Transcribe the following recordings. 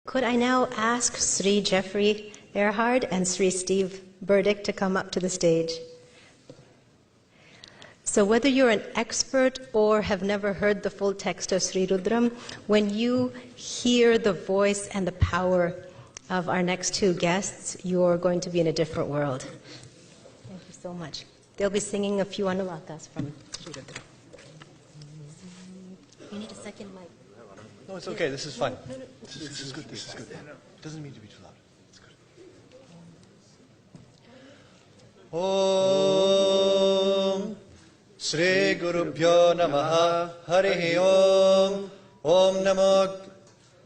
Could I now ask Sri Jeffrey Erhard and Sri Steve Burdick to come up to the stage? So whether you're an expert or have never heard the full text of Sri Rudram, when you hear the voice and the power of our next two guests, you're going to be in a different world. Thank you so much. They'll be singing a few anulakas from Sri Rudram. You need a second mic. No, it's okay. This is fine. This is good. This is good. It doesn't need to be too loud. It's good. Om Shri Gurubhyo Namaha Harihi Om Om Namo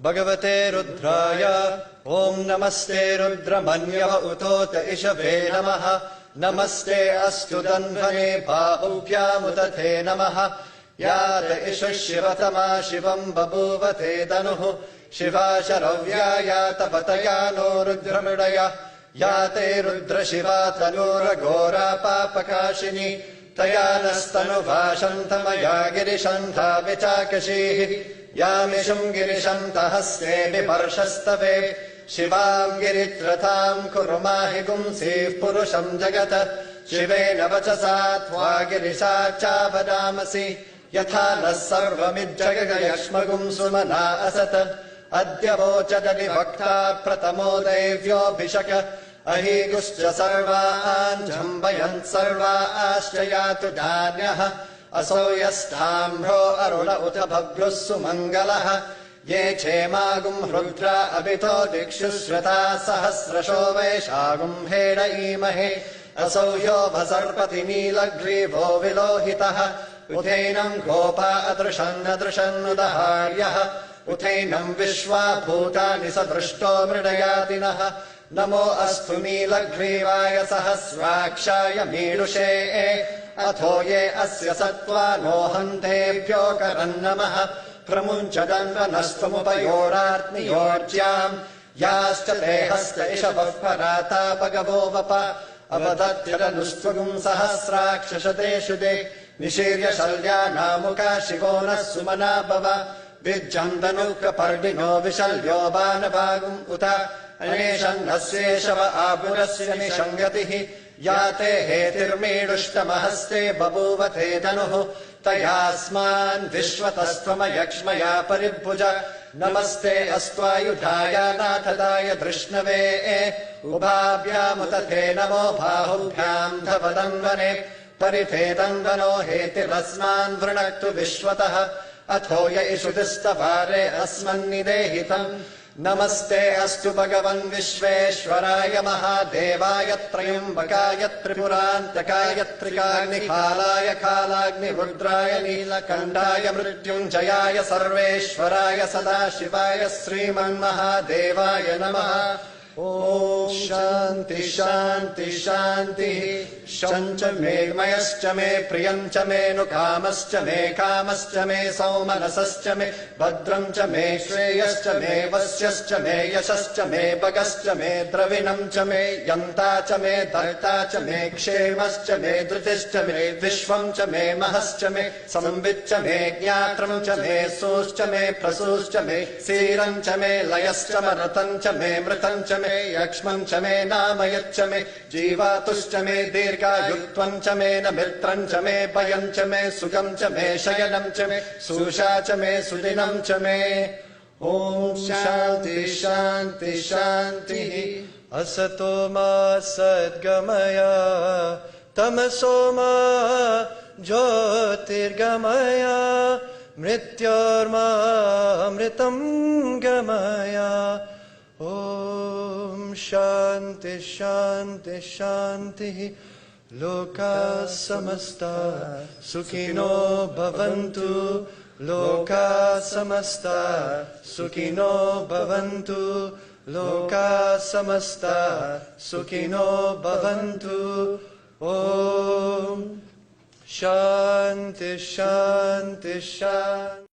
Bhagavate Rudraya Om Namaste Rudramanyava Utota Ishave Namaha Namaste Astu Danvane Bhahubhyam Utate Namaha Yata Isha Shivatama Shivam Babuvate Danuhu Shiva Sharavyaya Tapatayano Rudramidaya Yate Rudra Shiva Tanura Gora Papakashini Tayanastanu Vashantamaya Girishanta Vichakashihi Yamisham Girishanta Haste Viparshastave Shivam Giritratam Kurumahi Gumsi Purusham Jagata Shivena Vachasatva Girishacha Vadamasi Yathana Sarvamidjagayashmagum Sumana Asata Adyavochadani Bhakta Pratamo Devyo Bhishaka Ahiguscha Sarvaan Jambayan Sarva Aschayatu Danyaha Asoyastamro Arula Utabhablus Sumangalaha Ye Chemagum Rudra Abito Dikshushrata Sahasrasho Veshagum Heda Imahe Asoyo Vasarpati Nilagrivo Vilohitaha Uthainam Gopa Adrishan Adrishan Udaharyaha Uthainam Vishwa Bhutani Sadrishto Mridayatinaha Namo Astu Nilaghrivaya Sahasrakshaya Mirushe Athoye Asya Sattva Nohantebhyo Karannamaha Pramunchadanvanastumupayoratni Yorjyam Yascha Tehasta Ishabhparata Bhagavovapa Avadatyadannustvagum Sahasrakshashadeshude Nishirya Shalya Namuka Shivona Sumana Bhava Vijjandanuka Pardino Vishalyo Banavagum Uta Aneshan Nasyeshava Abhurasya Nishangatihi Yate Hetirmedushtamahasте Babuvate Danuhu Tayasman Vishwatastvama Paribhuja Namaste Astvayudhaya Nathadaya Drishnave Ubhabhyamutate Namo Bahubhyam Dhavadanvane Paritedanvano Hetirasman Vrinaktu Vishwataha Athoya Ishudistavare Asman Nidehitam Namaste Astu Bhagavan Vishveshwaraya Mahadevaya Trayambakaya Tripurantakaya Trikagni Khalaya Khalagni Rudraya Nilakandaya Mrityunjayaya Sarveshwaraya Sadashivaya Sriman Mahadevaya Namaha Om Shanti Shanti Shanti Shancha me Mayascha me Priyancha me Nukamascha me Kamascha me Saumanasascha me Bhadramcha me Shreyascha me Vasyascha me Yashascha me Bhagascha me Dravinamcha me Yantacha me Dhartacha me Kshemascha me Dhritischa me Vishwamcha me Mahascha me Samvitcha me Jnatramcha me Suscha me Prasuscha me Sirancha me Layascha Maratancha me Mritancha me Yakshmancha me Namayatcha me Jivatuscha me Dirghayutvancha me Namirtrancha me Bhayancha me Sugamcha me Shayanamcha me Sushacha me Sudinamcha me Om Shanti Shanti Shanti Asato ma Sadgamaya Tamaso ma Jyotirgamaya Mrityorma Amritam Gamaya Om Shanti Shanti Shanti Loka Samasta Sukhino Bhavantu Loka Samasta Sukhino Bhavantu Loka Samasta Sukhino Bhavantu Om Shanti Shanti Shanti